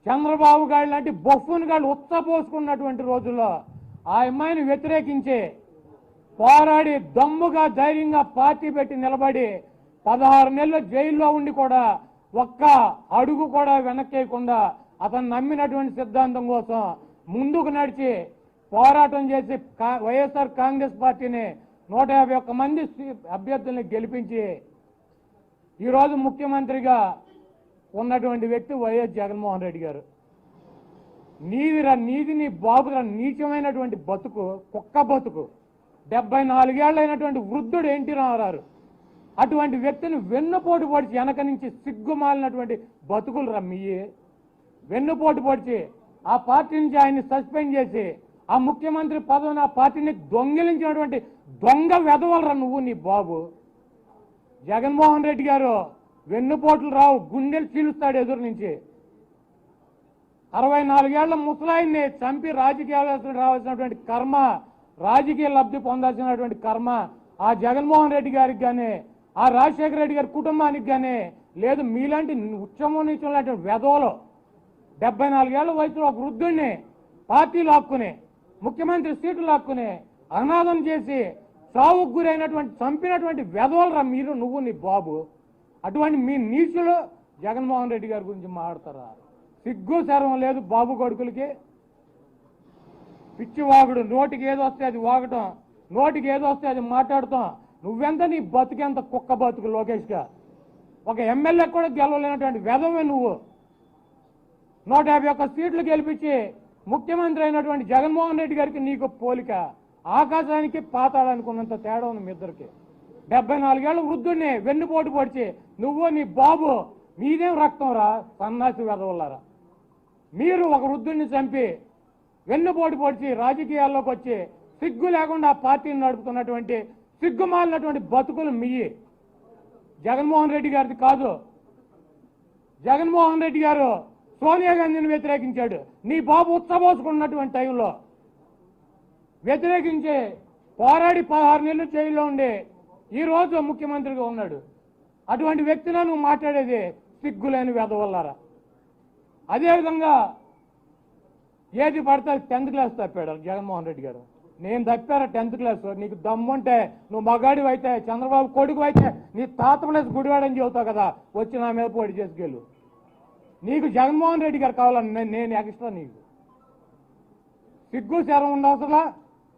చంద్రబాబు గారు లాంటి బొఫ్ఫున్ గారు ఉత్తపోసుకున్నటువంటి రోజుల్లో ఆ అమ్మాయిని వ్యతిరేకించి పోరాడి దమ్ముగా ధైర్యంగా పార్టీ పెట్టి నిలబడి 16 నెలలు జైల్లో ఉండి కూడా ఒక్క అడుగు కూడా వెనక్కేయకుండా అతను నమ్మినటువంటి సిద్ధాంతం కోసం ముందుకు నడిచి పోరాటం చేసి వైఎస్ఆర్ కాంగ్రెస్ పార్టీని 151 మంది అభ్యర్థుల్ని గెలిపించి ఈరోజు ముఖ్యమంత్రిగా ఉన్నటువంటి వ్యక్తి వైఎస్ జగన్మోహన్ రెడ్డి గారు. నీది నీ బాబురా నీచమైనటువంటి బతుకు, కుక్క బతుకు. 74 ఏళ్ళైనటువంటి వృద్ధుడు ఎన్టీ రామారావు అటువంటి వ్యక్తిని వెన్నుపోటు పొడిచి వెనక నుంచి సిగ్గుమాలినటువంటి బతుకులు రమ్మియ్యి వెన్నుపోటు పొడిచి ఆ పార్టీ నుంచి ఆయన్ని సస్పెండ్ చేసి ఆ ముఖ్యమంత్రి పదవిని ఆ పార్టీని దొంగిలించినటువంటి దొంగ వెధవలరా నువ్వు నీ బాబు. జగన్మోహన్ రెడ్డి గారు వెన్నుపోట్లు రావు, గుండెలు చీలుస్తాడు ఎదురు నుంచి. 64 ఏళ్ల ముసలాయిని చంపి రాజకీయాలు రావాల్సినటువంటి కర్మ, రాజకీయ లబ్ధి పొందాల్సినటువంటి కర్మ ఆ జగన్మోహన్ రెడ్డి గారికి కానీ ఆ రాజశేఖర రెడ్డి గారి కుటుంబానికి కానీ లేదు. మీలాంటి ఉచ్చమో నీచం లాంటి వెధవలు 74 ఏళ్ల వయసులో ఒక వృద్ధుడిని పార్టీ లాక్కుని ముఖ్యమంత్రి సీటు లాక్కుని అనాథం చేసి చావుకు గురైనటువంటి చంపినటువంటి వెధవలరా మీరు, నువ్వు నీ బాబు. అటువంటి మీ నీచులు జగన్మోహన్ రెడ్డి గారి గురించి మాట్లాడతారా? సిగ్గు శరం లేదు బాబు కొడుకులకి. పిచ్చివాగుడు, నోటికి ఏదో వస్తే అది వాగటం, నోటికి ఏదో వస్తే అది మాట్లాడటం. నువ్వెంత, నీ బతుకెంత కుక్క బతుకు లోకేష్గా. ఒక ఎమ్మెల్యే కూడా గెలవలేనటువంటి వెధవే నువ్వు. 151 సీట్లు గెలిపించి ముఖ్యమంత్రి అయినటువంటి జగన్మోహన్ రెడ్డి గారికి నీకు పోలిక ఆకాశానికి పాతాళానికి ఉన్నంత తేడా ఉంది మీ ఇద్దరికి. 74 ఏళ్ల వృద్ధుడిని వెన్నుపోటు పొడిచి నువ్వు నీ బాబు, మీదేం రక్తం రా సన్నాసి వెధవల్లారా. మీరు ఒక వృద్ధుడిని చంపి వెన్నుపోటు పొడిచి రాజకీయాల్లోకి వచ్చి సిగ్గు లేకుండా ఆ పార్టీని నడుపుతున్నటువంటి సిగ్గుమాలినటువంటి బతుకులు మీయి. జగన్మోహన్ రెడ్డి గారిది కాదు. జగన్మోహన్ రెడ్డి గారు సోనియా గాంధీని వ్యతిరేకించాడు. నీ బాబు ఉత్తపోసుకున్నటువంటి టైంలో వ్యతిరేకించి పోరాడి 16 నెలలు జైల్లో ఉండి ఈరోజు ముఖ్యమంత్రిగా ఉన్నాడు. అటువంటి వ్యక్తిలో నువ్వు మాట్లాడేది సిగ్గులేని వెధవల్లారా. అదేవిధంగా ఏది పడితే 10th క్లాస్ తప్పాడు జగన్మోహన్ రెడ్డి గారు. నేను తప్పారా 10th క్లాస్? నీకు దమ్ముంటే నువ్వు మగాడివి అయితే, చంద్రబాబు కొడుకు అయితే నీ తాత ప్లేస్ గుడివాడని చెబుతావు కదా, వచ్చి నా మీద పోటీ చేసుకెళ్ళు. నీకు జగన్మోహన్ రెడ్డి గారు కావాలని నేను ఎక్స్ట్రా. నీకు సిగ్గు శరం ఉండవసలా.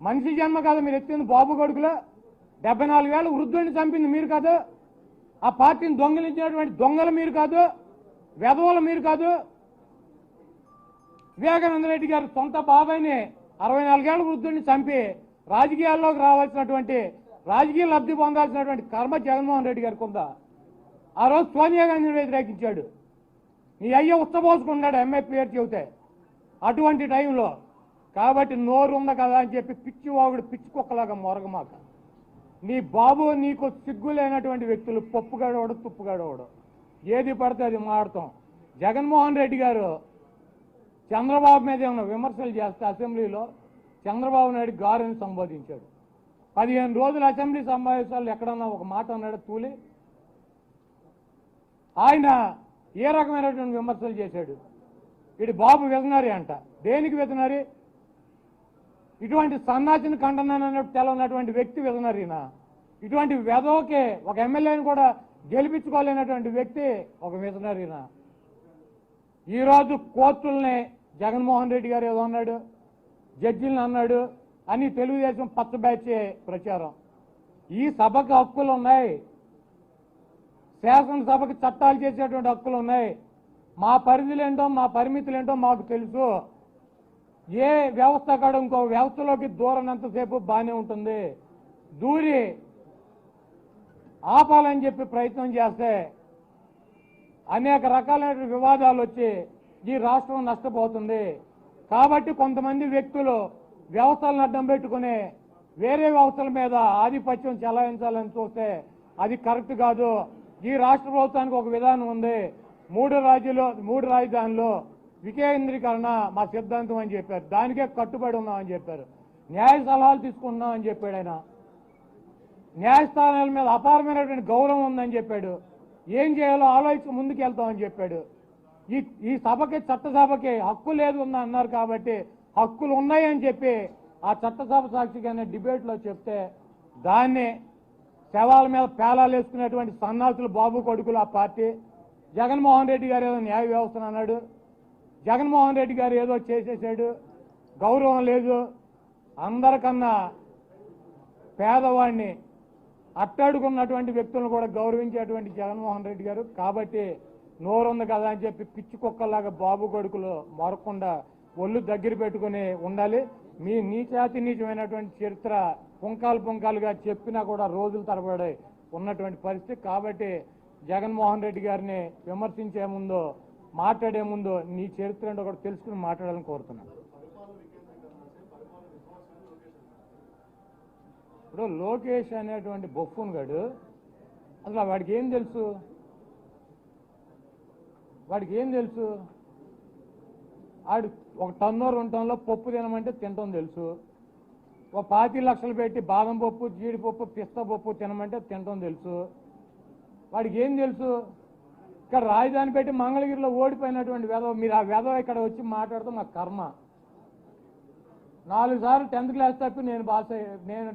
మనిషి జన్మ కాదు మీరు ఎత్తింది బాబు కొడుకులో. 74 ఏళ్ళు వృద్ధుడిని చంపింది మీరు కాదు. ఆ పార్టీని దొంగిలించినటువంటి దొంగలు మీరు కాదు, వెధవలు మీరు కాదు. వివేకానంద రెడ్డి గారు సొంత బాబాయిని 64 ఏళ్ళ వృద్ధుడిని చంపి రాజకీయాల్లోకి రావాల్సినటువంటి రాజకీయ లబ్ధి పొందాల్సినటువంటి కర్మ జగన్మోహన్ రెడ్డి గారికి ఉందా? ఆ రోజు సోనియా గాంధీని వ్యతిరేకించాడు. నీ అయ్య ఉత్తపోసుకున్నాడు ఎంఐ పేరు చెబితే అటువంటి టైంలో. కాబట్టి నోరు ఉంది కదా అని చెప్పి పిచ్చివాగుడు పిచ్చి కుక్కలాగా మొరగమాక. నీ బాబు నీకు సిగ్గు లేనటువంటి వ్యక్తులు పప్పుగాడవడు తుప్పుగాడవడు ఏది పడితే అది మాడతాం. జగన్మోహన్ రెడ్డి గారు చంద్రబాబు మీద ఏమైనా విమర్శలు చేస్తే అసెంబ్లీలో చంద్రబాబు నాయుడు గారుని సంబోధించాడు. 15 రోజుల అసెంబ్లీ సమావేశాలు ఎక్కడన్నా ఒక మాట అన్నాడు తూలి. ఆయన ఏ రకమైనటువంటి విమర్శలు చేశాడు? ఇటు బాబు విజనరీ అంట. దేనికి విజనరీ? ఇటువంటి సన్నాసిని ఖండనన్నట్టు తెలవనటువంటి వ్యక్తి విజనరీనా? ఇటువంటి వెధవకి ఒక ఎమ్మెల్యేని కూడా గెలిపించుకోలేనటువంటి వ్యక్తి ఒక విజనరీనా? ఈరోజు కోర్టుల్ని జగన్మోహన్ రెడ్డి గారు ఏదో అన్నాడు, జడ్జిలను అన్నాడు అని తెలుగుదేశం పచ్చ బ్యాచే ప్రచారం. ఈ సభకు హక్కులు ఉన్నాయి, శాసనసభకు చట్టాలు చేసేటువంటి హక్కులు ఉన్నాయి. మా పరిధులేంటో మా పరిమితులేంటో మాకు తెలుసు. ఏ వ్యవస్థ కాడ ఇంకో వ్యవస్థలోకి దూరనంతసేపు బాగానే ఉంటుంది. దూరి ఆపాలని చెప్పి ప్రయత్నం చేస్తే అనేక రకాలైన వివాదాలు వచ్చి ఈ రాష్ట్రం నష్టపోతుంది. కాబట్టి కొంతమంది వ్యక్తులు వ్యవస్థలను అడ్డం పెట్టుకుని వేరే వ్యవస్థల మీద ఆధిపత్యం చెలాయించాలని చూస్తే అది కరెక్ట్ కాదు. ఈ రాష్ట్ర ప్రభుత్వానికి ఒక విధానం ఉంది. 3 రాజధానులు వికేంద్రీకరణ మా సిద్ధాంతం అని చెప్పారు. దానికే కట్టుబడి ఉన్నామని చెప్పారు. న్యాయ సలహాలు తీసుకుంటున్నామని చెప్పాడు ఆయన. న్యాయస్థానాల మీద అపారమైనటువంటి గౌరవం ఉందని చెప్పాడు. ఏం చేయాలో ఆలోచించి ముందుకు వెళ్తామని చెప్పాడు. ఈ ఈ సభకి చట్టసభకి హక్కు లేదు అన్నారు కాబట్టి హక్కులు ఉన్నాయని చెప్పి ఆ చట్టసభ సాక్షిగానే డిబేట్లో చెప్తే దాన్ని శవాల మీద పేలాలు వేసుకునేటువంటి సన్నాసులు బాబు కొడుకులు ఆ పార్టీ. జగన్మోహన్ రెడ్డి గారు ఏదో న్యాయ వ్యవస్థను అన్నాడు, జగన్మోహన్ రెడ్డి గారు ఏదో చేసేసాడు, గౌరవం లేదు. అందరికన్నా పేదవాడిని అట్టడుకున్నటువంటి వ్యక్తులను కూడా గౌరవించేటువంటి జగన్మోహన్ రెడ్డి గారు. కాబట్టి నోరుంది కదా అని చెప్పి పిచ్చి కుక్కల్లాగా బాబు కొడుకులు మరకుండా ఒళ్ళు దగ్గర పెట్టుకుని ఉండాలి. మీ నీచాతి నీచమైనటువంటి చరిత్ర పుంకాలుగా చెప్పినా కూడా రోజుల తరబడి ఉన్నటువంటి పరిస్థితి. కాబట్టి జగన్మోహన్ రెడ్డి గారిని విమర్శించే ముందు మాట్లాడే ముందు నీ చరిత్ర ఏంటో కూడా తెలుసుకుని మాట్లాడాలని కోరుతున్నాను. ఇప్పుడు లోకేష్ అనేటువంటి బొఫ్ఫూన్ గాడు అసలు వాడికి ఏం తెలుసు? ఆడు ఒక టన్నో 2 టన్నులో పప్పు తినమంటే తినటం తెలుసు. ఒక 25 లక్షలు పెట్టి బాదం పప్పు, జీడిపప్పు, పిస్తా పప్పు తినమంటే తినటం తెలుసు. వాడికి ఏం తెలుసు? ఇక్కడ రాజధాని పెట్టి మంగళగిరిలో ఓడిపోయినటువంటి వేదవ, మీరు ఆ వేదవ ఇక్కడ వచ్చి మాట్లాడుతూ మా కర్మ. 4 సార్లు 10th క్లాస్ తప్పి నేను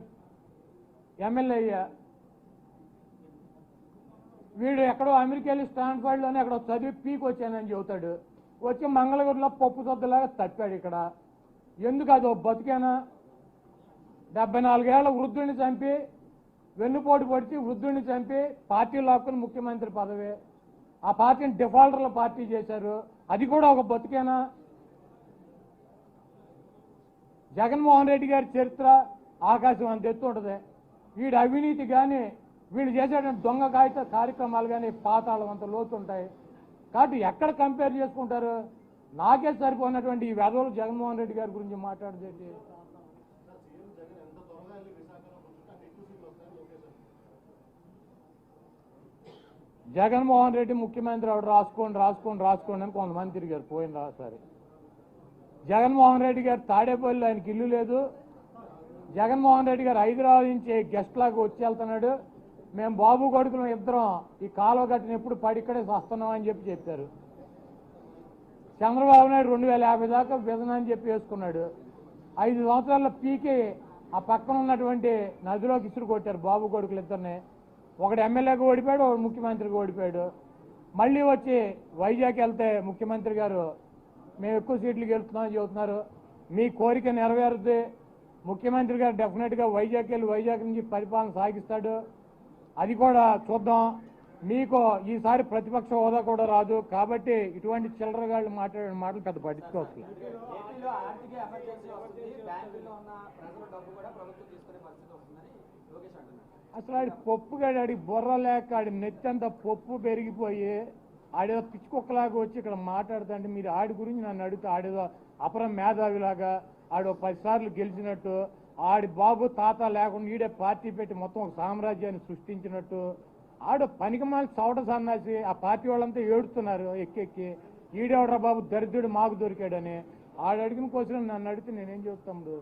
ఎమ్మెల్యే అయ్యా. వీడు ఎక్కడో అమెరికా వెళ్ళి స్టాన్ఫర్డ్లోనే ఎక్కడో చదివి పీకి వచ్చానని చెబుతాడు. వచ్చి మంగళగిరిలో పప్పు సొద్దులాగా తప్పాడు ఇక్కడ. ఎందుకు అది బతికేనా? 74 ఏళ్ల వృద్ధుడిని చంపి, వెన్నుపోటు పొడిచి వృద్ధుడిని చంపి పార్టీ లాక్కుని ముఖ్యమంత్రి పదవి, ఆ పార్టీని డిఫాల్టర్ల పార్టీ చేశారు. అది కూడా ఒక బతికేనా? జగన్మోహన్ రెడ్డి గారి చరిత్ర ఆకాశం అంత ఎత్తు ఉంటుంది. వీడి అవినీతి కానీ వీళ్ళు చేసేటువంటి దొంగ కార్యక్రమాలు కానీ పాతాళం అంత లోతుంటాయి. కాబట్టి ఎక్కడ కంపేర్ చేసుకుంటారు? నాకే సరిపోయినటువంటి ఈ వెధవలు జగన్మోహన్ రెడ్డి గారి గురించి మాట్లాడేది. జగన్మోహన్ రెడ్డి ముఖ్యమంత్రి ఆవిడ రాసుకోండి అని కొంతమంది తిరిగారు పోయిన సరే. జగన్మోహన్ రెడ్డి గారు తాడేపల్లి ఆయనకి ఇల్లు లేదు. జగన్మోహన్ రెడ్డి గారు హైదరాబాద్ నుంచి గెస్ట్ లాగా వచ్చి వెళ్తున్నాడు. మేము బాబు కొడుకులు ఇద్దరం ఈ కాలువ కట్టిన ఎప్పుడు పడి ఇక్కడే వస్తున్నాం అని చెప్పారు. చంద్రబాబు నాయుడు 2050 దాకా విజన్ అని చెప్పి వేసుకున్నాడు. 5 సంవత్సరాల్లో పీకి ఆ పక్కన ఉన్నటువంటి నదిలోకి ఇసురు కొట్టారు బాబు కొడుకులు ఇద్దరిని. ఒకడు ఎమ్మెల్యేగా ఓడిపోయాడు, ఒకడు ముఖ్యమంత్రిగా ఓడిపోయాడు. మళ్ళీ వచ్చి వైజాగ్ వెళ్తే ముఖ్యమంత్రి గారు మేము ఎక్కువ సీట్లు గెలుస్తున్నామని చెబుతున్నారు. మీ కోరిక నెరవేరుద్ది. ముఖ్యమంత్రి గారు డెఫినెట్గా వైజాగ్ వెళ్ళి వైజాగ్ నుంచి పరిపాలన సాగిస్తాడు. అది కూడా చూద్దాం. మీకు ఈసారి ప్రతిపక్ష హోదా కూడా రాదు. కాబట్టి ఇటువంటి చిల్లరగాళ్ళు మాట్లాడే మాటలు పెద్ద పట్టించుకోవచ్చు. అసలు ఆడి పప్పుగాడి ఆడి బుర్ర లేక ఆడి నెత్తంతా పప్పు పెరిగిపోయి ఆడేదో పిచ్చుకొక్కలాగా వచ్చి ఇక్కడ మాట్లాడుతుంటే మీరు ఆడి గురించి నన్ను అడిగితే ఆడేదో అపరం మేధావిలాగా ఆడు 10 సార్లు గెలిచినట్టు, ఆడి బాబు తాత లేకుండా ఈడే పార్టీ పెట్టి మొత్తం ఒక సామ్రాజ్యాన్ని సృష్టించినట్టు, ఆడు పనికిమాలి చవట సన్నాసి. ఆ పార్టీ వాళ్ళంతా ఏడుతున్నారు ఎక్కెక్కి, ఈడేవడ్రా బాబు దరిద్రుడు మాకు దొరికాడని. ఆడు అడిగిన కోసం నన్ను అడిగితే నేనేం చెప్తాను?